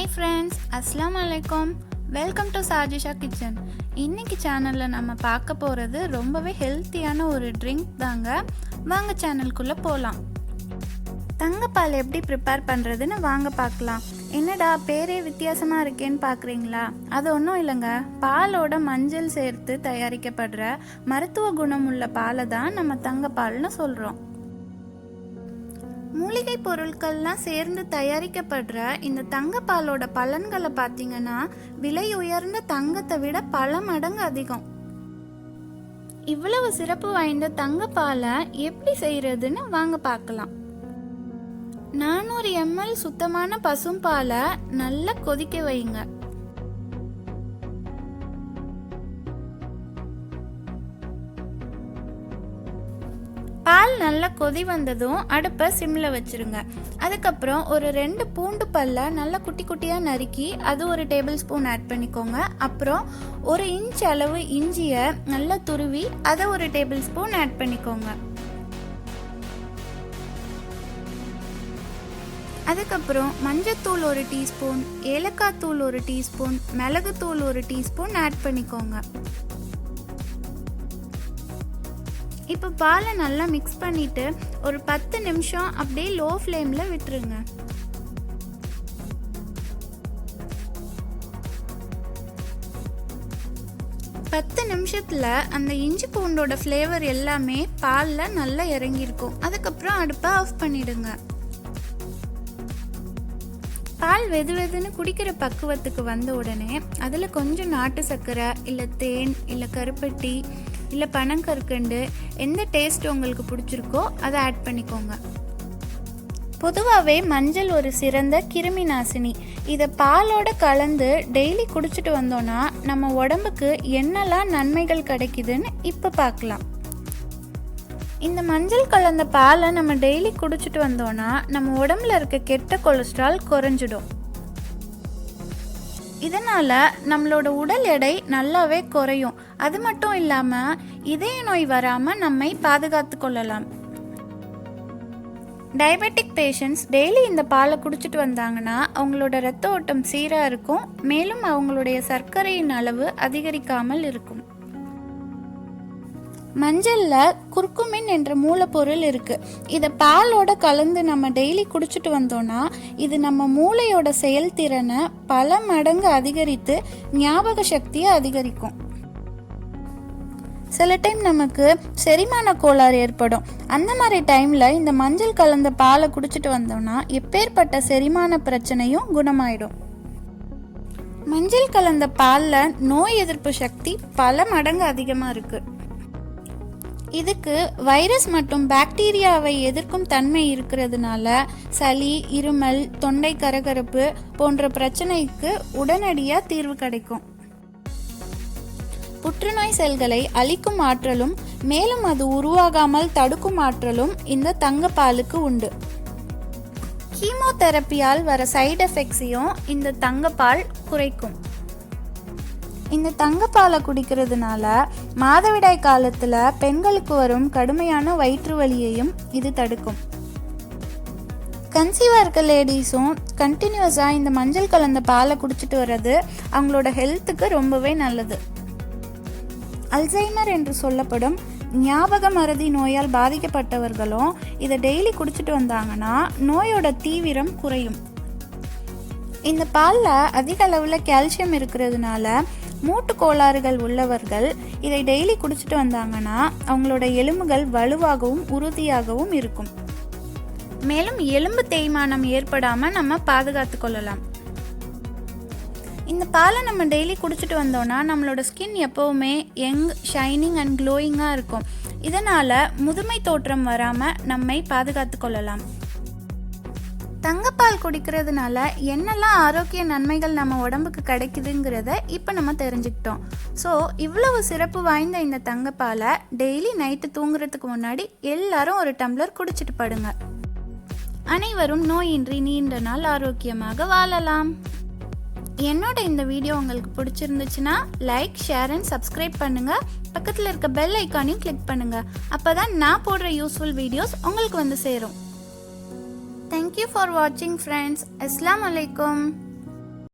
Hi friends, அஸ்ஸலாமு அலைக்கும். Welcome to Sajisha kitchen. இன்றைக்கி சேனலில் நம்ம பார்க்க போகிறது ரொம்பவே ஹெல்த்தியான ஒரு ட்ரிங்க் தாங்க. வாங்க சேனலுக்குள்ளே போகலாம். தங்கப்பால் எப்படி ப்ரிப்பேர் பண்ணுறதுன்னு வாங்க பார்க்கலாம். என்னடா பேரே வித்தியாசமாக இருக்கேன்னு பார்க்குறீங்களா? அது ஒன்றும் இல்லைங்க. பாலோட மஞ்சள் சேர்த்து தயாரிக்கப்படுற மருத்துவ குணம் உள்ள பாலை தான் நம்ம தங்கப்பால்னு சொல்கிறோம். மூலிகை பொருட்கள்லாம் சேர்ந்து தயாரிக்கப்படுற இந்த தங்கப்பாலோட பலன்களை பார்த்தீங்கன்னா விலை உயர்ந்த தங்கத்தை விட பல மடங்கு அதிகம். இவ்வளவு சிறப்பு வாய்ந்த தங்கப்பாலை எப்படி செய்யறதுன்னு வாங்க பார்க்கலாம். 400 ml சுத்தமான பசும்பாலை நல்லா கொதிக்க வைங்க. பால் நல்லா கொதி வந்ததும் அடுப்பை சிம்ல வச்சிருங்க. அதுக்கப்புறம் ஒரு 2 பூண்டு பல்ல நல்லா குட்டி குட்டியாக நறுக்கி அது 1 டேபிள் ஸ்பூன் ஆட் பண்ணிக்கோங்க. அப்புறம் 1 இன்ச் அளவு இஞ்சியை நல்லா துருவி அதை 1 டேபிள் ஸ்பூன் ஆட் பண்ணிக்கோங்க. அதுக்கப்புறம் மஞ்சத்தூள் 1 டீஸ்பூன், ஏலக்காய் தூள் 1 டீஸ்பூன், மிளகுத்தூள் 1 டீஸ்பூன் ஆட் பண்ணிக்கோங்க. இப்போ பாலை நல்லா மிக்ஸ் பண்ணிட்டு ஒரு 10 நிமிஷம் அப்படியே லோ ஃப்ளேமில் விட்டுருங்க. பத்து நிமிஷத்தில் அந்த இஞ்சி பூண்டோட ஃப்ளேவர் எல்லாமே பாலில் நல்லா இறங்கியிருக்கும். அதுக்கப்புறம் அடுப்பை ஆஃப் பண்ணிடுங்க. பால் வெது வெதுன்னு குடிக்கிற பக்குவத்துக்கு வந்த உடனே அதில் கொஞ்சம் நாட்டு சர்க்கரை இல்லை தேன் இல்லை கருப்பட்டி இல்லை பனங்கற்கண்டு எந்த டேஸ்ட் உங்களுக்கு பிடிச்சிருக்கோ அதை ஆட் பண்ணிக்கோங்க. பொதுவாகவே மஞ்சள் ஒரு சிறந்த கிருமி நாசினி. இதை பாலோட கலந்து டெய்லி குடிச்சிட்டு வந்தோன்னா நம்ம உடம்புக்கு என்னெல்லாம் நன்மைகள் கிடைக்குதுன்னு இப்போ பார்க்கலாம். இந்த மஞ்சள் கலந்த பாலை நம்ம டெய்லி குடிச்சிட்டு வந்தோன்னா நம்ம உடம்புல இருக்க கெட்ட கொலஸ்ட்ரால் குறைஞ்சிடும். இதனால் நம்மளோட உடல் எடை நல்லாவே குறையும். அது மட்டும் இல்லாமல் இதய நோய் வராமல் நம்மை பாதுகாத்து கொள்ளலாம். டயபெட்டிக் பேஷண்ட்ஸ் டெய்லி இந்த பாலை குடிச்சிட்டு வந்தாங்கன்னா அவங்களோட இரத்த ஓட்டம் சீராக இருக்கும். மேலும் அவங்களுடைய சர்க்கரையின் அளவு அதிகரிக்காமல் இருக்கும். மஞ்சளில் குர்குமின் என்ற மூலப்பொருள் இருக்குது. இதை பாலோட கலந்து நம்ம டெய்லி குடிச்சிட்டு வந்தோன்னா இது நம்ம மூளையோட செயல்திறனை பல மடங்கு அதிகரித்து ஞாபக சக்தியை அதிகரிக்கும். சில டைம் நமக்கு செரிமான கோளாறு ஏற்படும். அந்த மாதிரி டைமில் இந்த மஞ்சள் கலந்த பாலை குடிச்சிட்டு வந்தோன்னா எப்பேற்பட்ட செரிமான பிரச்சனையும் குணமாயிடும். மஞ்சள் கலந்த பாலில் நோய் எதிர்ப்பு சக்தி பல மடங்கு அதிகமாக இருக்குது. இதுக்கு வைரஸ் மற்றும் பாக்டீரியாவை எதிர்க்கும் தன்மை இருக்கிறதுனால சளி, இருமல், தொண்டை கரகரப்பு போன்ற பிரச்சனைக்கு உடனடியாக தீர்வு கிடைக்கும். புற்றுநோய் செல்களை அழிக்கும் ஆற்றலும் மேலும் அது உருவாகாமல் தடுக்கும் ஆற்றலும் இந்த தங்கப்பாலுக்கு உண்டு. கீமோதெரப்பியால் வர சைடு எஃபெக்ட்ஸையும் இந்த தங்கப்பால் குறைக்கும். இந்த தங்கப்பாலை குடிக்கிறதுனால மாதவிடாய் காலத்தில் பெண்களுக்கு வரும் கடுமையான வயிற்று வலியையும் இது தடுக்கும். கன்சீவாக இருக்க லேடிஸும் கண்டினியூஸாக இந்த மஞ்சள் கலந்த பாலை குடிச்சிட்டு வர்றது அவங்களோட ஹெல்த்துக்கு ரொம்பவே நல்லது. அல்சைமர் என்று சொல்லப்படும் ஞாபக மறதி நோயால் பாதிக்கப்பட்டவர்களும் இதை டெய்லி குடிச்சிட்டு வந்தாங்கன்னா நோயோட தீவிரம் குறையும். இந்த பாலில் அதிக அளவில் கால்சியம் இருக்கிறதுனால மூட்டு கோளாறுகள் உள்ளவர்கள் இதை டெய்லி குடிச்சிட்டு வந்தாங்கன்னா அவங்களோட எலும்புகள் வலுவாகவும் உறுதியாகவும் இருக்கும். மேலும் எலும்பு தேய்மானம் ஏற்படாமல் நம்ம பாதுகாத்து கொள்ளலாம். இந்த பாலை நம்ம டெய்லி குடிச்சிட்டு வந்தோன்னா நம்மளோட ஸ்கின் எப்போவுமே யங், ஷைனிங் அண்ட் க்ளோயிங்காக இருக்கும். இதனால் முதுமை தோற்றம் வராமல் நம்மை பாதுகாத்து கொள்ளலாம். தங்கப்பால் குடிக்கிறதுனால என்னெல்லாம் ஆரோக்கிய நன்மைகள் நம்ம உடம்புக்கு கிடைக்குதுங்கிறத இப்போ நம்ம தெரிஞ்சுக்கிட்டோம். ஸோ இவ்வளவு சிறப்பு வாய்ந்த இந்த தங்கப்பாலை டெய்லி நைட்டு தூங்குறதுக்கு முன்னாடி எல்லாரும் 1 டம்ளர் குடிச்சிட்டு படுங்க. அனைவரும் நோயின்றி நீண்ட நாள் ஆரோக்கியமாக வாழலாம். என்னோட இந்த வீடியோ உங்களுக்கு பிடிச்சிருந்துச்சுன்னா லைக், ஷேர் அண்ட் சப்ஸ்கிரைப் பண்ணுங்கள். பக்கத்தில் இருக்க பெல் ஐக்கானையும் கிளிக் பண்ணுங்கள். அப்போ தான் நான் போடுற யூஸ்ஃபுல் வீடியோஸ் உங்களுக்கு வந்து சேரும். Thank you for watching friends. Assalamu alaikum.